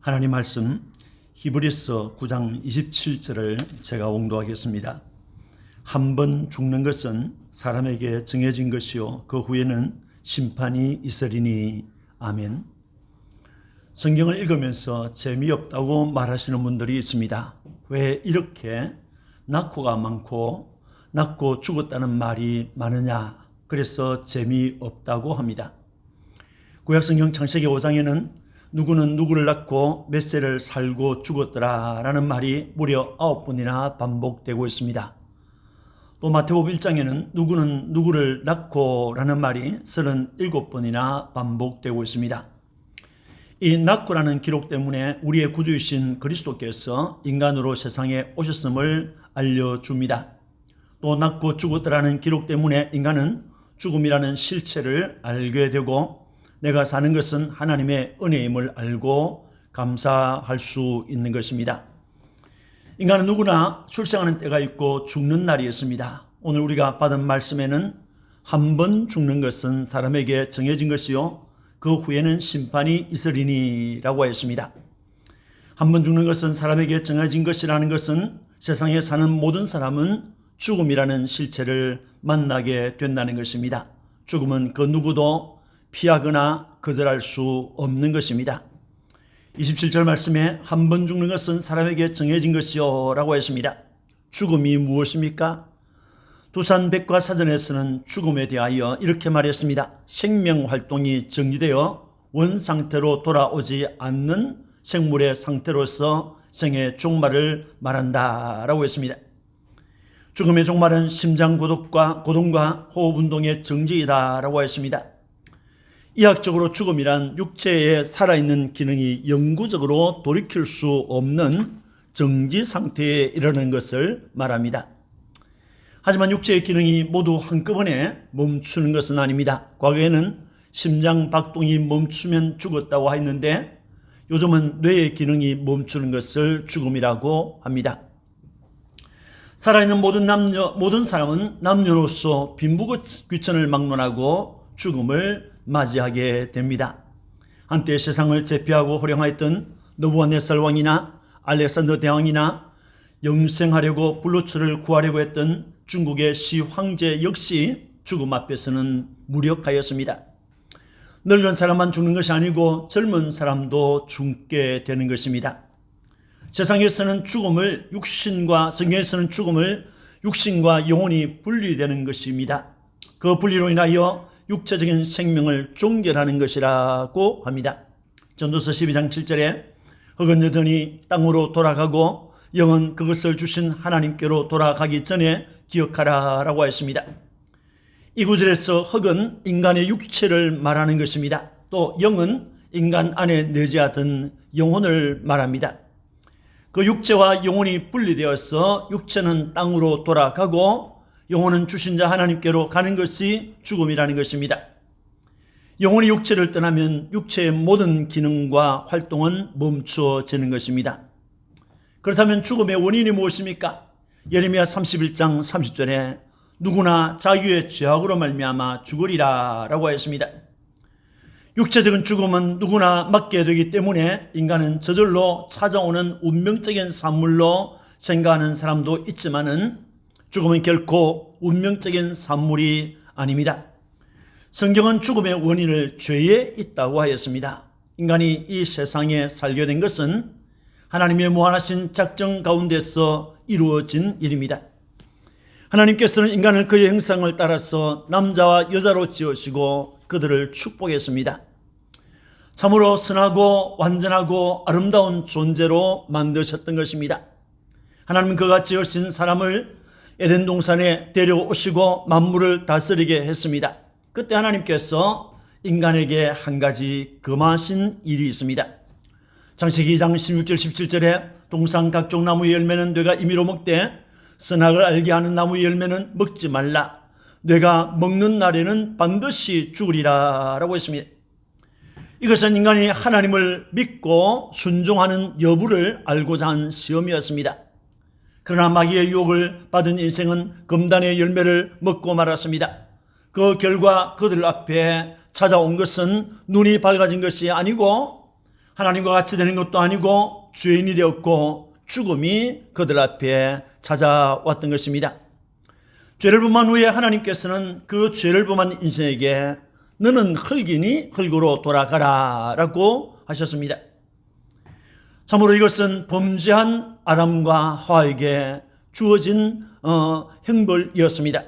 하나님 말씀 히브리서 9장 27절을 제가 봉독하겠습니다. 한 번 죽는 것은 사람에게 정해진 것이요 그 후에는 심판이 있으리니. 아멘. 성경을 읽으면서 재미없다고 말하시는 분들이 있습니다. 왜 이렇게 낳고가 많고 낳고 죽었다는 말이 많으냐, 그래서 재미없다고 합니다. 구약성경 창세기 5장에는 누구는 누구를 낳고 몇 세를 살고 죽었더라 라는 말이 무려 9번이나 반복되고 있습니다. 또 마태복음 1장에는 누구는 누구를 낳고 라는 말이 37번이나 반복되고 있습니다. 이 낳고라는 기록 때문에 우리의 구주이신 그리스도께서 인간으로 세상에 오셨음을 알려줍니다. 또 낳고 죽었더라는 기록 때문에 인간은 죽음이라는 실체를 알게 되고 내가 사는 것은 하나님의 은혜임을 알고 감사할 수 있는 것입니다. 인간은 누구나 출생하는 때가 있고 죽는 날이 있습니다. 오늘 우리가 받은 말씀에는 한 번 죽는 것은 사람에게 정해진 것이요 그 후에는 심판이 있으리니 라고 했습니다. 한 번 죽는 것은 사람에게 정해진 것이라는 것은 세상에 사는 모든 사람은 죽음이라는 실체를 만나게 된다는 것입니다. 죽음은 그 누구도 피하거나 거절할 수 없는 것입니다. 27절 말씀에 한 번 죽는 것은 사람에게 정해진 것이요 라고 했습니다. 죽음이 무엇입니까? 두산백과사전에서는 죽음에 대하여 이렇게 말했습니다. 생명활동이 정지되어 원상태로 돌아오지 않는 생물의 상태로서 생의 종말을 말한다 라고 했습니다. 죽음의 종말은 심장고동과 호흡운동의 정지이다 라고 했습니다. 의학적으로 죽음이란 육체의 살아있는 기능이 영구적으로 돌이킬 수 없는 정지 상태에 이르는 것을 말합니다. 하지만 육체의 기능이 모두 한꺼번에 멈추는 것은 아닙니다. 과거에는 심장 박동이 멈추면 죽었다고 했는데 요즘은 뇌의 기능이 멈추는 것을 죽음이라고 합니다. 살아있는 모든 사람은 남녀로서 빈부귀천을 막론하고 죽음을 맞이하게 됩니다. 한때 세상을 제패하고 호령하였던 느부갓네살 왕이나 알렉산더 대왕이나 영생하려고 블루초를 구하려고 했던 중국의 시 황제 역시 죽음 앞에서는 무력하였습니다. 늙은 사람만 죽는 것이 아니고 젊은 사람도 죽게 되는 것입니다. 세상에서는 성경에서는 죽음을 육신과 영혼이 분리되는 것입니다. 그 분리로 인하여 육체적인 생명을 종결하는 것이라고 합니다. 전도서 12장 7절에 흙은 여전히 땅으로 돌아가고 영은 그것을 주신 하나님께로 돌아가기 전에 기억하라 라고 했습니다. 이 구절에서 흙은 인간의 육체를 말하는 것입니다. 또 영은 인간 안에 내재하던 영혼을 말합니다. 그 육체와 영혼이 분리되어서 육체는 땅으로 돌아가고 영혼은 주신 자 하나님께로 가는 것이 죽음이라는 것입니다. 영혼이 육체를 떠나면 육체의 모든 기능과 활동은 멈추어지는 것입니다. 그렇다면 죽음의 원인이 무엇입니까? 예레미야 31장 30절에 누구나 자기의 죄악으로 말미암아 죽으리라 라고 했습니다. 육체적인 죽음은 누구나 맞게 되기 때문에 인간은 저절로 찾아오는 운명적인 산물로 생각하는 사람도 있지만은 죽음은 결코 운명적인 산물이 아닙니다. 성경은 죽음의 원인을 죄에 있다고 하였습니다. 인간이 이 세상에 살게 된 것은 하나님의 무한하신 작정 가운데서 이루어진 일입니다. 하나님께서는 인간을 그의 형상을 따라서 남자와 여자로 지으시고 그들을 축복했습니다. 참으로 선하고 완전하고 아름다운 존재로 만드셨던 것입니다. 하나님은 그가 지으신 사람을 에덴 동산에 데려오시고 만물을 다스리게 했습니다. 그때 하나님께서 인간에게 한 가지 금하신 일이 있습니다. 창세기 2장 16절 17절에 동산 각종 나무의 열매는 네가 임의로 먹되 선악을 알게 하는 나무의 열매는 먹지 말라. 네가 먹는 날에는 반드시 죽으리라 라고 했습니다. 이것은 인간이 하나님을 믿고 순종하는 여부를 알고자 한 시험이었습니다. 그러나 마귀의 유혹을 받은 인생은 금단의 열매를 먹고 말았습니다. 그 결과 그들 앞에 찾아온 것은 눈이 밝아진 것이 아니고 하나님과 같이 되는 것도 아니고 죄인이 되었고 죽음이 그들 앞에 찾아왔던 것입니다. 죄를 범한 후에 하나님께서는 그 죄를 범한 인생에게 너는 흙이니 흙으로 돌아가라 라고 하셨습니다. 참으로 이것은 범죄한 아담과 하와에게 주어진 형벌이었습니다.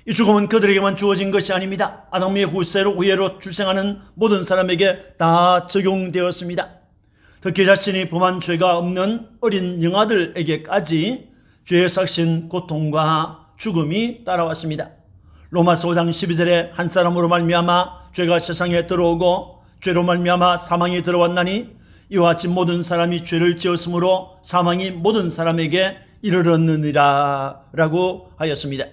이 죽음은 그들에게만 주어진 것이 아닙니다. 아담의 후예로 출생하는 모든 사람에게 다 적용되었습니다. 특히 자신이 범한 죄가 없는 어린 영아들에게까지 죄의 삭신 고통과 죽음이 따라왔습니다. 로마서 5장 12절에 한 사람으로 말미암아 죄가 세상에 들어오고 죄로 말미암아 사망이 들어왔나니 이와 같이 모든 사람이 죄를 지었으므로 사망이 모든 사람에게 이르렀느니라 라고 하였습니다.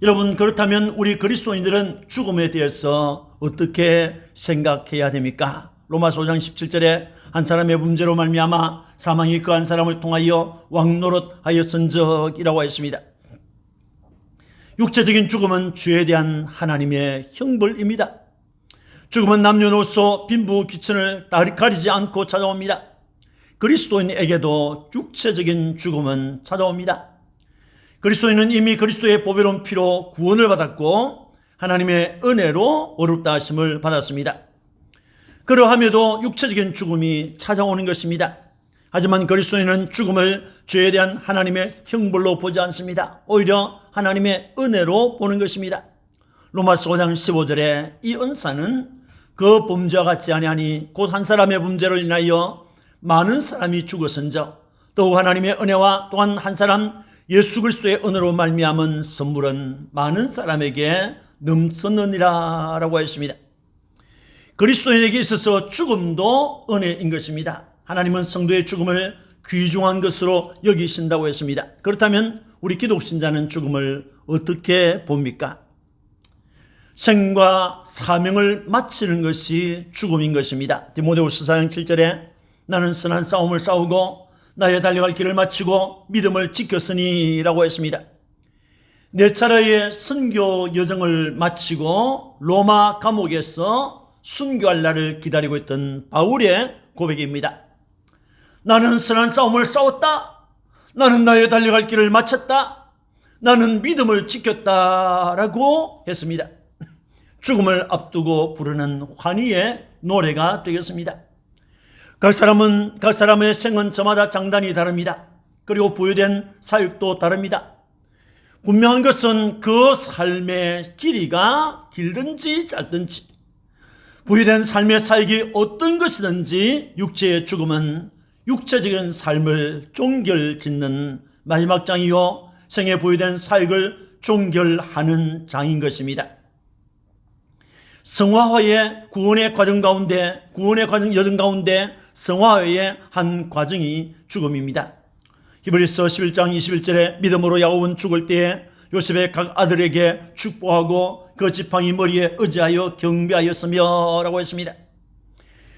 여러분, 그렇다면 우리 그리스도인들은 죽음에 대해서 어떻게 생각해야 됩니까? 로마서 5장 17절에 한 사람의 문제로 말미암아 사망이 그 한 사람을 통하여 왕노릇하였은적이라고 했습니다. 육체적인 죽음은 죄에 대한 하나님의 형벌입니다. 죽음은 남녀노소 빈부 귀천을 가리지 않고 찾아옵니다. 그리스도인에게도 육체적인 죽음은 찾아옵니다. 그리스도인은 이미 그리스도의 보배로운 피로 구원을 받았고 하나님의 은혜로 어렵다 하심을 받았습니다. 그러함에도 육체적인 죽음이 찾아오는 것입니다. 하지만 그리스도인은 죽음을 죄에 대한 하나님의 형벌로 보지 않습니다. 오히려 하나님의 은혜로 보는 것입니다. 로마서 5장 15절에 이 은사는 그 범죄와 같지 아니하니 곧 한 사람의 범죄로 인하여 많은 사람이 죽었은즉 더욱 하나님의 은혜와 또한 한 사람 예수 그리스도의 은혜로 말미암은 선물은 많은 사람에게 넘쳤느니라 라고 했습니다. 그리스도인에게 있어서 죽음도 은혜인 것입니다. 하나님은 성도의 죽음을 귀중한 것으로 여기신다고 했습니다. 그렇다면 우리 기독신자는 죽음을 어떻게 봅니까? 생과 사명을 마치는 것이 죽음인 것입니다. 디모데후서 4장 7절에 나는 선한 싸움을 싸우고 나의 달려갈 길을 마치고 믿음을 지켰으니 라고 했습니다. 네 차례의 선교 여정을 마치고 로마 감옥에서 순교할 날을 기다리고 있던 바울의 고백입니다. 나는 선한 싸움을 싸웠다. 나는 나의 달려갈 길을 마쳤다. 나는 믿음을 지켰다 라고 했습니다. 죽음을 앞두고 부르는 환희의 노래가 되겠습니다. 각 사람의 생은 저마다 장단이 다릅니다. 그리고 부여된 사역도 다릅니다. 분명한 것은 그 삶의 길이가 길든지 짧든지 부여된 삶의 사역이 어떤 것이든지 육체의 죽음은 육체적인 삶을 종결짓는 마지막 장이요 생에 부여된 사역을 종결하는 장인 것입니다. 성화의 구원의 과정 가운데 여정 가운데 성화의 한 과정이 죽음입니다. 히브리서 11장 21절에 믿음으로 야곱은 죽을 때에 요셉의 각 아들에게 축복하고 그 지팡이 머리에 의지하여 경배하였으며 라고 했습니다.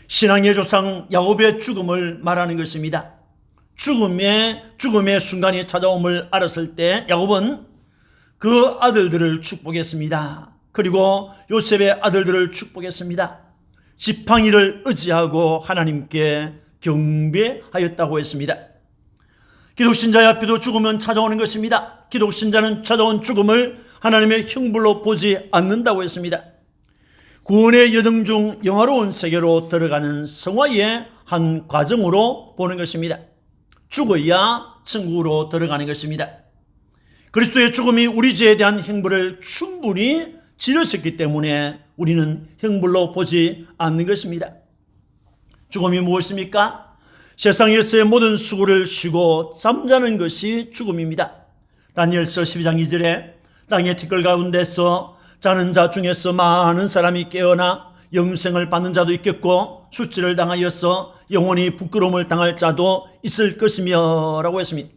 신앙의 조상 야곱의 죽음을 말하는 것입니다. 죽음의 순간이 찾아옴을 알았을 때 야곱은 그 아들들을 축복했습니다. 그리고 요셉의 아들들을 축복했습니다. 지팡이를 의지하고 하나님께 경배하였다고 했습니다. 기독신자의 앞에도 죽음은 찾아오는 것입니다. 기독신자는 찾아온 죽음을 하나님의 형벌로 보지 않는다고 했습니다. 구원의 여정 중 영화로운 세계로 들어가는 성화의 한 과정으로 보는 것입니다. 죽어야 천국으로 들어가는 것입니다. 그리스도의 죽음이 우리 죄에 대한 형벌을 충분히 치르셨기 때문에 우리는 형벌로 보지 않는 것입니다. 죽음이 무엇입니까? 세상에서의 모든 수고를 쉬고 잠자는 것이 죽음입니다. 다니엘서 12장 2절에 땅의 티끌 가운데서 자는 자 중에서 많은 사람이 깨어나 영생을 받는 자도 있겠고 수치를 당하여서 영원히 부끄러움을 당할 자도 있을 것이며 라고 했습니다.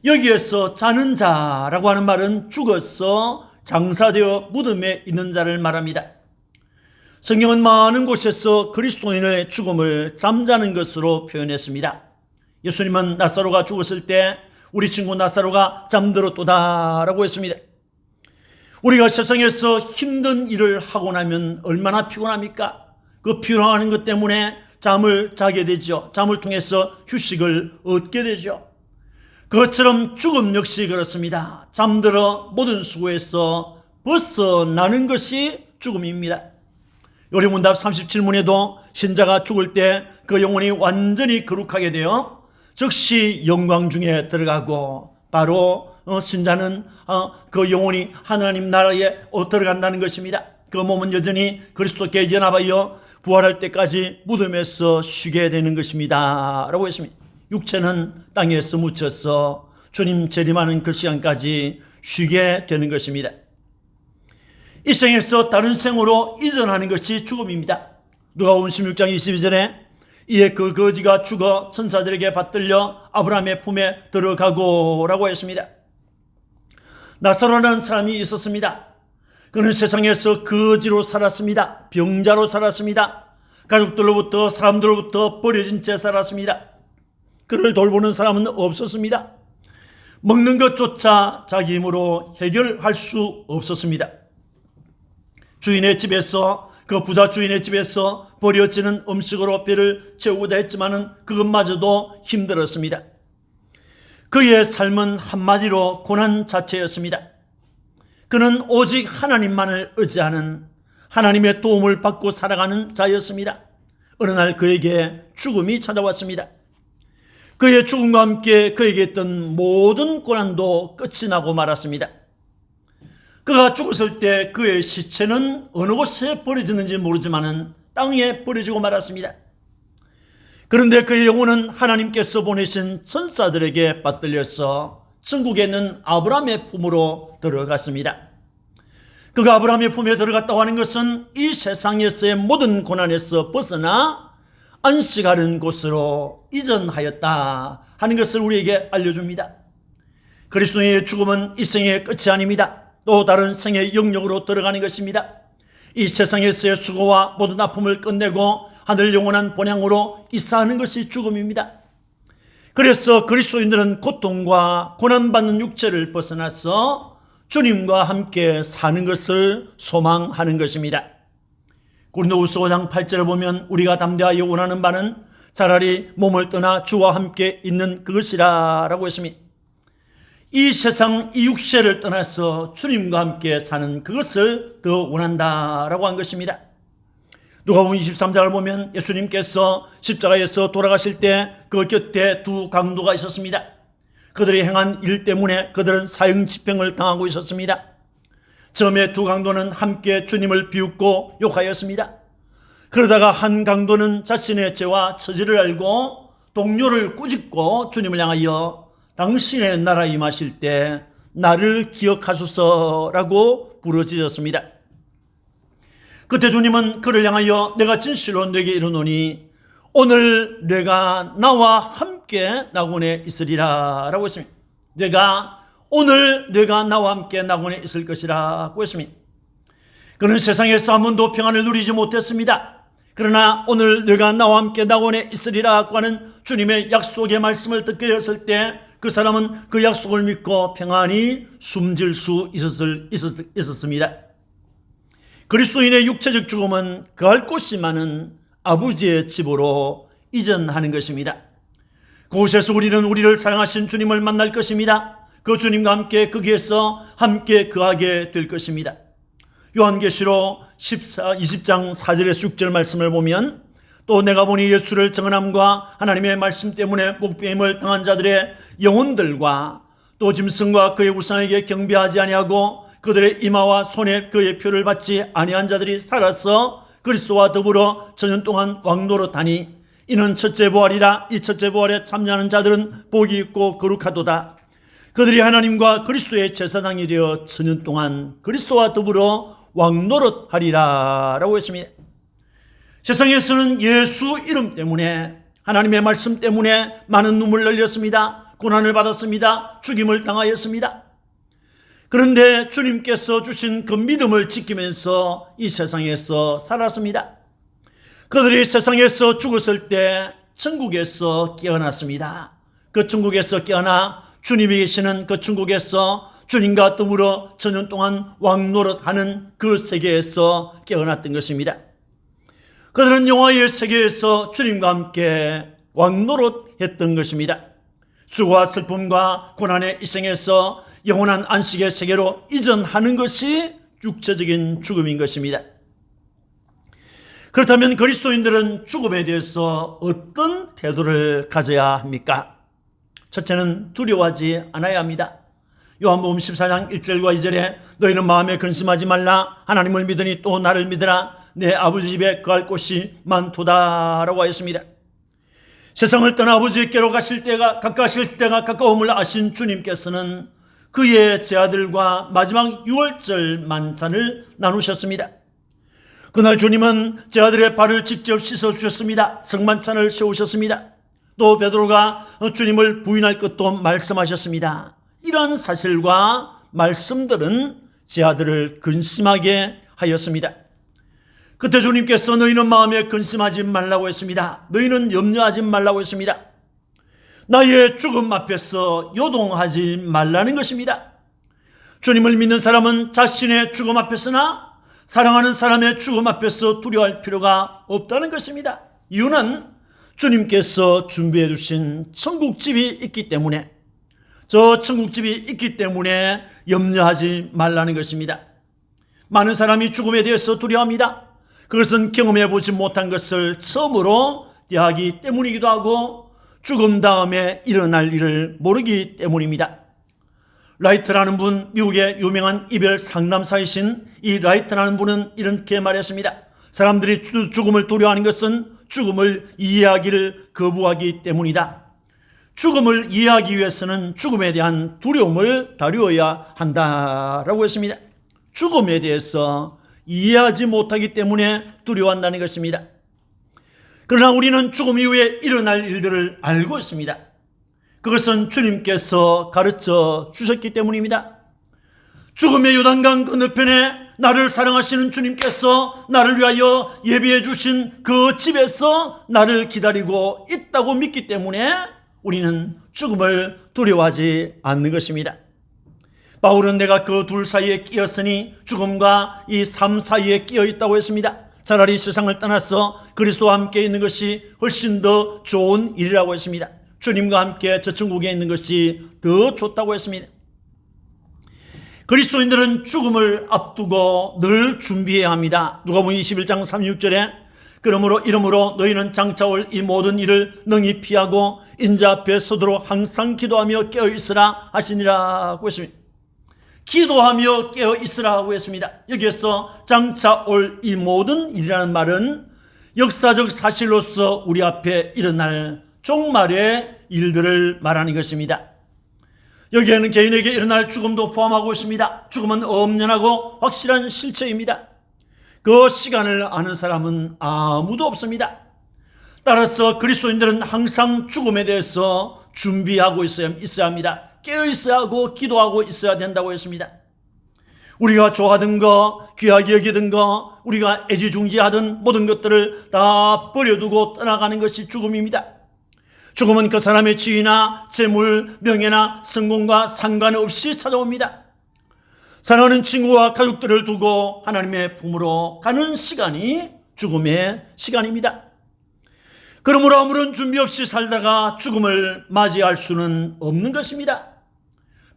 여기에서 자는 자라고 하는 말은 죽어서 장사되어 무덤에 있는 자를 말합니다. 성경은 많은 곳에서 그리스도인의 죽음을 잠자는 것으로 표현했습니다. 예수님은 나사로가 죽었을 때 우리 친구 나사로가 잠들었도다 라고 했습니다. 우리가 세상에서 힘든 일을 하고 나면 얼마나 피곤합니까? 그 피로하는 것 때문에 잠을 자게 되죠. 잠을 통해서 휴식을 얻게 되죠. 그것처럼 죽음 역시 그렇습니다. 잠들어 모든 수고에서 벗어나는 것이 죽음입니다. 요리문답 37문에도 신자가 죽을 때 그 영혼이 완전히 거룩하게 되어 즉시 영광 중에 들어가고 바로 신자는 그 영혼이 하나님 나라에 들어간다는 것입니다. 그 몸은 여전히 그리스도께 연합하여 부활할 때까지 무덤에서 쉬게 되는 것입니다 라고 했습니다. 육체는 땅에서 묻혀서 주님 재림하는 그 시간까지 쉬게 되는 것입니다. 이 생에서 다른 생으로 이전하는 것이 죽음입니다. 누가복음 16장 22절에 이에 그 거지가 죽어 천사들에게 받들려 아브라함의 품에 들어가고 라고 했습니다. 나사로라는 사람이 있었습니다. 그는 세상에서 거지로 살았습니다. 병자로 살았습니다. 가족들로부터 사람들로부터 버려진 채 살았습니다. 그를 돌보는 사람은 없었습니다. 먹는 것조차 자기 힘으로 해결할 수 없었습니다. 주인의 집에서 그 부자 주인의 집에서 버려지는 음식으로 배를 채우고자 했지만은 그것마저도 힘들었습니다. 그의 삶은 한마디로 고난 자체였습니다. 그는 오직 하나님만을 의지하는 하나님의 도움을 받고 살아가는 자였습니다. 어느 날 그에게 죽음이 찾아왔습니다. 그의 죽음과 함께 그에게 있던 모든 고난도 끝이 나고 말았습니다. 그가 죽었을 때 그의 시체는 어느 곳에 버려졌는지 모르지만 땅에 버려지고 말았습니다. 그런데 그의 영혼은 하나님께서 보내신 천사들에게 받들려서 천국에 있는 아브라함의 품으로 들어갔습니다. 그가 아브라함의 품에 들어갔다고 하는 것은 이 세상에서의 모든 고난에서 벗어나 안식하는 곳으로 이전하였다 하는 것을 우리에게 알려줍니다. 그리스도의 죽음은 이 생의 끝이 아닙니다. 또 다른 생의 영역으로 들어가는 것입니다. 이 세상에서의 수고와 모든 아픔을 끝내고 하늘 영원한 본향으로 이사하는 것이 죽음입니다. 그래서 그리스도인들은 고통과 고난받는 육체를 벗어나서 주님과 함께 사는 것을 소망하는 것입니다. 고린도후서 5장 8절을 보면 우리가 담대하여 원하는 바는 차라리 몸을 떠나 주와 함께 있는 그것이라 라고 했습니다. 이 세상 이 육체를 떠나서 주님과 함께 사는 그것을 더 원한다라고 한 것입니다. 누가복음 23장을 보면 예수님께서 십자가에서 돌아가실 때 그 곁에 두 강도가 있었습니다. 그들이 행한 일 때문에 그들은 사형 집행을 당하고 있었습니다. 처음에 두 강도는 함께 주님을 비웃고 욕하였습니다. 그러다가 한 강도는 자신의 죄와 처지를 알고 동료를 꾸짖고 주님을 향하여 당신의 나라 임하실 때 나를 기억하소서라고 부르짖었습니다. 그때 주님은 그를 향하여 내가 진실로 네게 이르노니 오늘 내가 나와 함께 낙원에 있으리라 라고 했습니다. 오늘 내가 나와 함께 낙원에 있을 것이라고 했습니다. 그는 세상에서 한 번도 평안을 누리지 못했습니다. 그러나 오늘 내가 나와 함께 낙원에 있으리라고 하는 주님의 약속의 말씀을 듣게 되었을 때 그 사람은 그 약속을 믿고 평안히 숨질 수 있었습니다. 그리스도인의 육체적 죽음은 그할 곳이 많은 아버지의 집으로 이전하는 것입니다. 그곳에서 우리는 우리를 사랑하신 주님을 만날 것입니다. 그 주님과 함께 거기에서 함께 거하게 될 것입니다. 요한계시록 20장 4절에서 6절 말씀을 보면 또 내가 보니 예수를 증언함과 하나님의 말씀 때문에 목배임을 당한 자들의 영혼들과 또 짐승과 그의 우상에게 경배하지 아니하고 그들의 이마와 손에 그의 표를 받지 아니한 자들이 살아서 그리스도와 더불어 천년 동안 왕노릇하니 이는 첫째 부활이라. 이 첫째 부활에 참여하는 자들은 복이 있고 거룩하도다. 그들이 하나님과 그리스도의 제사장이 되어 천년 동안 그리스도와 더불어 왕노릇하리라 라고 했습니다. 세상에서는 예수 이름 때문에 하나님의 말씀 때문에 많은 눈물을 흘렸습니다. 고난을 받았습니다. 죽임을 당하였습니다. 그런데 주님께서 주신 그 믿음을 지키면서 이 세상에서 살았습니다. 그들이 세상에서 죽었을 때 천국에서 깨어났습니다. 그 천국에서 깨어나 주님이 계시는 그 천국에서 주님과 더불어 천년 동안 왕노릇하는 그 세계에서 깨어났던 것입니다. 그들은 영화의 세계에서 주님과 함께 왕노릇했던 것입니다. 수고와 슬픔과 고난의 이생에서 영원한 안식의 세계로 이전하는 것이 육체적인 죽음인 것입니다. 그렇다면 그리스도인들은 죽음에 대해서 어떤 태도를 가져야 합니까? 첫째는 두려워하지 않아야 합니다. 요한복음 14장 1절과 2절에 너희는 마음에 근심하지 말라. 하나님을 믿으니 또 나를 믿으라. 내 아버지 집에 거할 곳이 많도다라고 하였습니다. 세상을 떠나 아버지께로 가실 때가 가까움을 아신 주님께서는 그의 제아들과 마지막 6월절 만찬을 나누셨습니다. 그날 주님은 제아들의 발을 직접 씻어주셨습니다. 성만찬을 세우셨습니다. 또 베드로가 주님을 부인할 것도 말씀하셨습니다. 이런 사실과 말씀들은 제아들을 근심하게 하였습니다. 그때 주님께서 너희는 마음에 근심하지 말라고 했습니다. 너희는 염려하지 말라고 했습니다. 나의 죽음 앞에서 요동하지 말라는 것입니다. 주님을 믿는 사람은 자신의 죽음 앞에서나 사랑하는 사람의 죽음 앞에서 두려워할 필요가 없다는 것입니다. 이유는 주님께서 준비해 주신 천국집이 있기 때문에, 저 천국집이 있기 때문에 염려하지 말라는 것입니다. 많은 사람이 죽음에 대해서 두려워합니다. 그것은 경험해 보지 못한 것을 처음으로 대하기 때문이기도 하고 죽음 다음에 일어날 일을 모르기 때문입니다. 라이트라는 분, 미국의 유명한 이별 상담사이신 이 라이트라는 분은 이렇게 말했습니다. 사람들이 죽음을 두려워하는 것은 죽음을 이해하기를 거부하기 때문이다. 죽음을 이해하기 위해서는 죽음에 대한 두려움을 다루어야 한다라고 했습니다. 죽음에 대해서 이해하지 못하기 때문에 두려워한다는 것입니다. 그러나 우리는 죽음 이후에 일어날 일들을 알고 있습니다. 그것은 주님께서 가르쳐 주셨기 때문입니다. 죽음의 요단강 건너편에 나를 사랑하시는 주님께서 나를 위하여 예비해 주신 그 집에서 나를 기다리고 있다고 믿기 때문에 우리는 죽음을 두려워하지 않는 것입니다. 바울은 내가 그 둘 사이에 끼었으니 죽음과 이 삶 사이에 끼어 있다고 했습니다. 차라리 세상을 떠나서 그리스도와 함께 있는 것이 훨씬 더 좋은 일이라고 했습니다. 주님과 함께 저 천국에 있는 것이 더 좋다고 했습니다. 그리스도인들은 죽음을 앞두고 늘 준비해야 합니다. 누가복음 21장 36절에 이러므로 너희는 장차 올 이 모든 일을 능히 피하고 인자 앞에 서도록 항상 기도하며 깨어있으라 하시니라고 했습니다. 기도하며 깨어있으라고 했습니다. 여기에서 장차 올 이 모든 일이라는 말은 역사적 사실로서 우리 앞에 일어날 종말의 일들을 말하는 것입니다. 여기에는 개인에게 일어날 죽음도 포함하고 있습니다. 죽음은 엄연하고 확실한 실체입니다. 그 시간을 아는 사람은 아무도 없습니다. 따라서 그리스도인들은 항상 죽음에 대해서 준비하고 있어야 합니다. 깨어 있어야 하고 기도하고 있어야 된다고 했습니다. 우리가 좋아하던 거, 귀하게 여기던 거, 우리가 애지중지하던 모든 것들을 다 버려두고 떠나가는 것이 죽음입니다. 죽음은 그 사람의 지위나 재물, 명예나 성공과 상관없이 찾아옵니다. 사랑하는 친구와 가족들을 두고 하나님의 품으로 가는 시간이 죽음의 시간입니다. 그러므로 아무런 준비 없이 살다가 죽음을 맞이할 수는 없는 것입니다.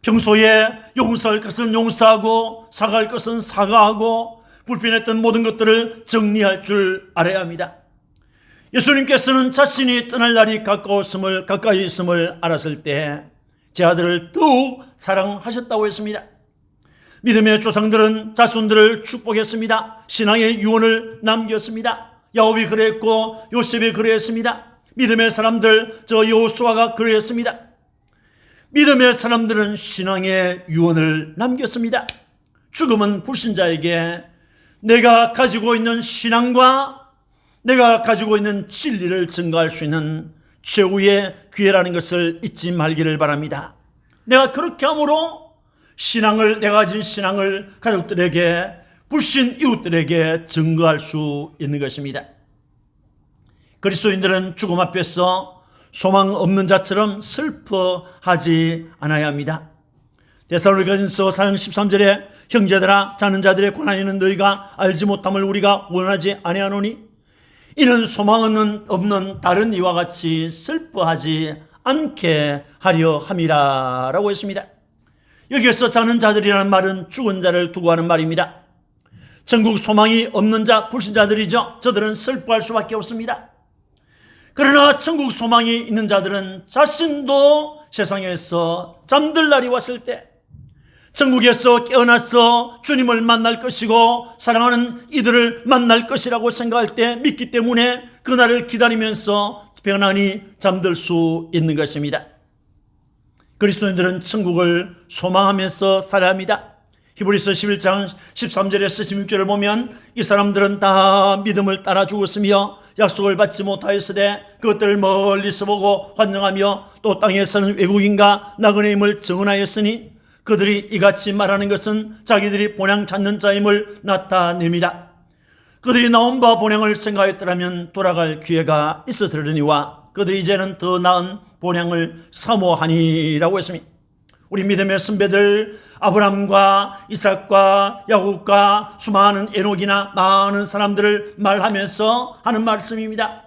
평소에 용서할 것은 용서하고 사과할 것은 사과하고 불편했던 모든 것들을 정리할 줄 알아야 합니다. 예수님께서는 자신이 떠날 날이 가까이 있음을 알았을 때 제 아들을 더욱 사랑하셨다고 했습니다. 믿음의 조상들은 자손들을 축복했습니다. 신앙의 유언을 남겼습니다. 야곱이 그랬고 요셉이 그랬습니다. 믿음의 사람들 여호수아가 그랬습니다. 믿음의 사람들은 신앙의 유언을 남겼습니다. 죽음은 불신자에게 내가 가지고 있는 신앙과 내가 가지고 있는 진리를 증거할 수 있는 최후의 기회라는 것을 잊지 말기를 바랍니다. 내가 그렇게 함으로 내가 가진 신앙을 가족들에게, 불신 이웃들에게 증거할 수 있는 것입니다. 그리스도인들은 죽음 앞에서 소망 없는 자처럼 슬퍼하지 않아야 합니다. 데살로니가전서 4장 13절에 형제들아, 자는 자들의 고난에는 너희가 알지 못함을 우리가 원하지 아니하노니 이는 소망은 없는 다른 이와 같이 슬퍼하지 않게 하려 함이라 라고 했습니다. 여기에서 자는 자들이라는 말은 죽은 자를 두고 하는 말입니다. 천국 소망이 없는 자, 불신자들이죠. 저들은 슬퍼할 수밖에 없습니다. 그러나 천국 소망이 있는 자들은 자신도 세상에서 잠들 날이 왔을 때 천국에서 깨어나서 주님을 만날 것이고 사랑하는 이들을 만날 것이라고 생각할 때 믿기 때문에 그날을 기다리면서 편안히 잠들 수 있는 것입니다. 그리스도인들은 천국을 소망하면서 살아야 합니다. 히브리서 11장 13절에서 16절을 보면 이 사람들은 다 믿음을 따라 죽었으며 약속을 받지 못하였으되 그것들을 멀리서 보고 환영하며 또 땅에서는 외국인과 나그네임을 증언하였으니 그들이 이같이 말하는 것은 자기들이 본향 찾는 자임을 나타냅니다. 그들이 나온 바 본향을 생각했더라면 돌아갈 기회가 있었으려니와 그들이 이제는 더 나은 본향을 사모하니라고 했습니다. 우리 믿음의 선배들 아브람과 이삭과 야곱과 수많은 에녹이나 많은 사람들을 말하면서 하는 말씀입니다.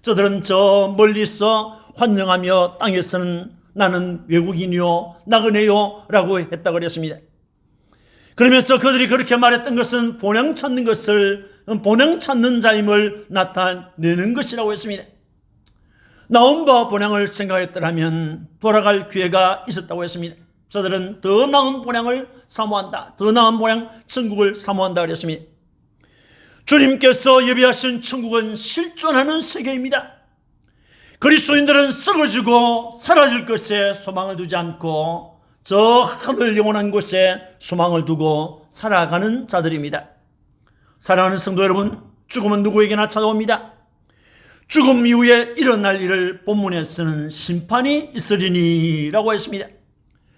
저들은 저 멀리서 환영하며 땅에서는 나는 외국인이요 나그네요 라고 했다고 그랬습니다. 그러면서 그들이 그렇게 말했던 것은 본향 찾는 자임을 나타내는 것이라고 했습니다. 나온 바 본향을 생각했더라면 돌아갈 기회가 있었다고 했습니다. 저들은 더 나은 본향을 사모한다. 더 나은 본향 천국을 사모한다 그랬습니다. 주님께서 예비하신 천국은 실존하는 세계입니다. 그리스도인들은 썩어지고 사라질 것에 소망을 두지 않고 저 하늘 영원한 곳에 소망을 두고 살아가는 자들입니다. 사랑하는 성도 여러분, 죽음은 누구에게나 찾아옵니다. 죽음 이후에 일어날 일을 본문에서는 심판이 있으리니 라고 했습니다.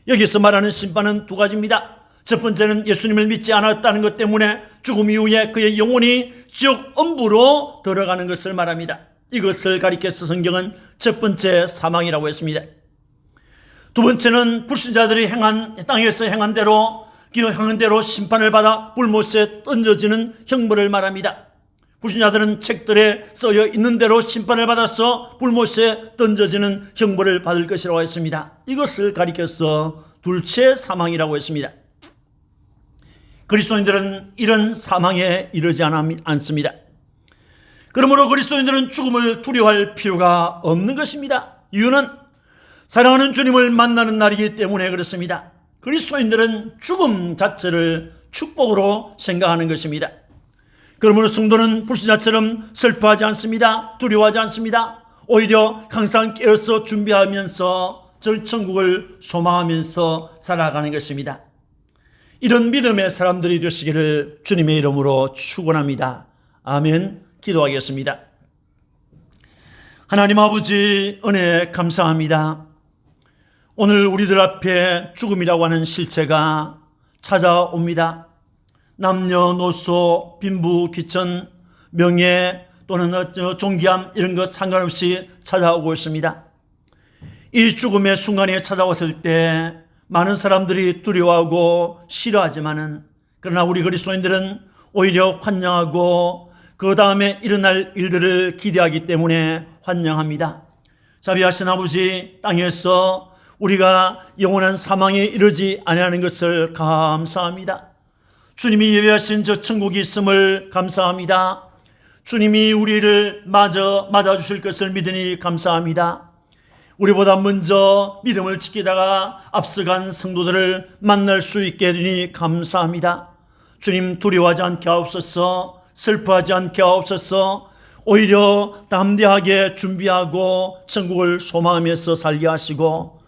여기서 말하는 심판은 두 가지입니다. 첫 번째는 예수님을 믿지 않았다는 것 때문에 죽음 이후에 그의 영혼이 지옥 엄부로 들어가는 것을 말합니다. 이것을 가리켜서 성경은 첫 번째 사망이라고 했습니다. 두 번째는 불신자들이 땅에서 행한 대로 심판을 받아 불못에 던져지는 형벌을 말합니다. 불신자들은 책들에 써여 있는 대로 심판을 받아서 불못에 던져지는 형벌을 받을 것이라고 했습니다. 이것을 가리켜서 둘째 사망이라고 했습니다. 그리스도인들은 이런 사망에 이르지 않습니다. 그러므로 그리스도인들은 죽음을 두려워할 필요가 없는 것입니다. 이유는 사랑하는 주님을 만나는 날이기 때문에 그렇습니다. 그리스도인들은 죽음 자체를 축복으로 생각하는 것입니다. 그러므로 성도는 불신자처럼 슬퍼하지 않습니다. 두려워하지 않습니다. 오히려 항상 깨어서 준비하면서 천국을 소망하면서 살아가는 것입니다. 이런 믿음의 사람들이 되시기를 주님의 이름으로 축원합니다. 아멘. 기도하겠습니다. 하나님 아버지 은혜 감사합니다. 오늘 우리들 앞에 죽음이라고 하는 실체가 찾아옵니다. 남녀노소, 빈부, 귀천, 명예 또는 존귀함 이런 것 상관없이 찾아오고 있습니다. 이 죽음의 순간에 찾아왔을 때 많은 사람들이 두려워하고 싫어하지만은 그러나 우리 그리스도인들은 오히려 환영하고 그 다음에 일어날 일들을 기대하기 때문에 환영합니다. 자비하신 아버지, 땅에서 우리가 영원한 사망에 이르지 아니하는 것을 감사합니다. 주님이 예배하신 저 천국이 있음을 감사합니다. 주님이 우리를 맞아주실 것을 믿으니 감사합니다. 우리보다 먼저 믿음을 지키다가 앞서간 성도들을 만날 수 있게 되니 감사합니다. 주님 두려워하지 않게 하옵소서. 슬퍼하지 않게 하옵소서. 오히려 담대하게 준비하고 천국을 소망하면서 살게 하시고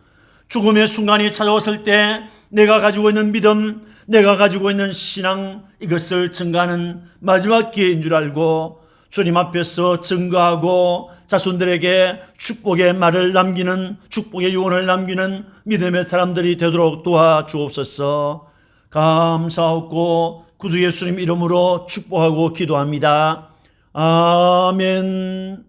죽음의 순간이 찾아왔을 때 내가 가지고 있는 믿음, 내가 가지고 있는 신앙 이것을 증가하는 마지막 기회인 줄 알고 주님 앞에서 증거하고 자손들에게 축복의 말을 남기는, 축복의 유언을 남기는 믿음의 사람들이 되도록 도와주옵소서. 감사하고 구주 예수님 이름으로 축복하고 기도합니다. 아멘.